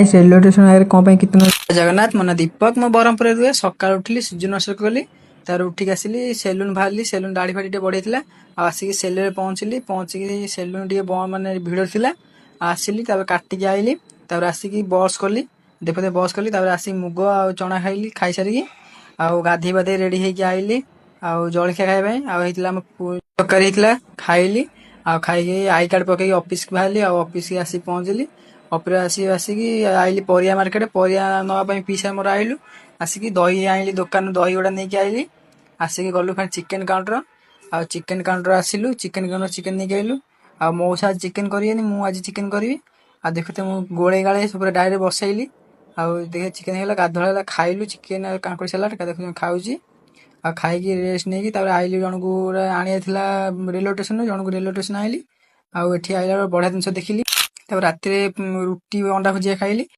Railway station ଆଗରେ କ'ଣ ପାଇଁ କୀର୍ତ୍ତନ? ଜଗନ୍ନାଥ, ମୋ ନାଁ ଦୀପକ, ମୁଁ ବ୍ରହ୍ମପୁରରେ ରୁହେ। ସକାଳୁ ଉଠିଲି, ସୂର୍ଯ୍ୟ ନମସ୍କାର କଲି, ତାପରେ ଉଠିକି ଆସିଲି, ସେଲୁନ ବାହାରିଲି, ସେଲୁନ ଦାଢ଼ି ଫାଡ଼ି ଟିକେ ବଢ଼େଇଥିଲା, ଆଉ ଆସିକି ସେଲୁନରେ ପହଞ୍ଚିକି ସେଲୁନ ଟିକେ ମାନେ ଭିଡ଼ ଥିଲା, ଆସିଲି, ତାପରେ କାଟିକି ଆଇଲି, ତାପରେ ଆସିକି ବସ୍ କଲି, ଦେଖତେ ବସ୍ କଲି, ତାପରେ ଆସିକି ମୁଗ ଆଉ ଚଣା ଖାଇଲି, ଖାଇସାରିକି ଆଉ ଗାଧେଇ ପାଧେଇ ରେଡ଼ି ହେଇକି ଆଇଲି, ଆଉ ଜଳଖିଆ ଖାଇବା ପାଇଁ, ଆଉ ହେଇଥିଲା ଆମ ତରକାରୀ ହେଇଥିଲା, ଖାଇଲି, ଆଉ ଖାଇକି ଆଇ କାର୍ଡ଼ ପକେଇକି ଅଫିସକୁ ବାହାରିଲି, ଆଉ ଅଫିସକି ଆସିକି ପହଞ୍ଚିଲି। ଅଫିସ ଆସିକି ଆଇଲି ପରିବା ମାର୍କେଟ, ପରିବା ନେବା ପାଇଁ ପିଇସା ମୋର ଆଇଲୁ, ଆସିକି ଦହି ଆଇଲି ଦୋକାନରୁ, ଦହି ଗୁଡ଼ା ନେଇକି ଆଇଲି, ଆସିକି ଗଲୁ ଫେଣି ଚିକେନ କାଉଣ୍ଟର, ଆଉ ଚିକେନ କାଉଣ୍ଟର ଆସିଲୁ, ଚିକେନ କାଉଣ୍ଟର ଚିକେନ ନେଇକି ଆଇଲୁ, ଆଉ ମଉସା ଆଜି ଚିକେନ କରିବେନି, ମୁଁ ଆଜି ଚିକେନ କରିବି, ଆଉ ଦେଖୁତେ ମୁଁ ଗୋଳେଇ ଗାଳେଇ ପୁରା ଡାଇରେକ୍ଟ ବସେଇଲି, ଆଉ ଦେଖେ ଚିକେନ ହେଇଗଲା, ଗାଧୁଆ ହେଲା, ଖାଇଲୁ ଚିକେନ ଆଉ କାଙ୍କଡ଼ି ସାଲାଡ଼, ଦେଖୁଛୁ ଖାଉଛି, ଆଉ ଖାଇକି ରେଷ୍ଟ ନେଇକି ତାପରେ ଆଇଲି, ଜଣକୁ ଆଣିବାର ଥିଲା ରେଲୱେ ଷ୍ଟେସନରୁ, ଜଣକୁ ରେଲୱେ ଷ୍ଟେସନ ଆଇଲି, ଆଉ ଏଠି ଆଇଲା ବେଳେ ବଢ଼ିଆ ଜିନିଷ ଦେଖିଲି, ତାପରେ ରାତିରେ ରୁଟି ଅଣ୍ଡା ଭୁଜିଆ ଖାଇଲି।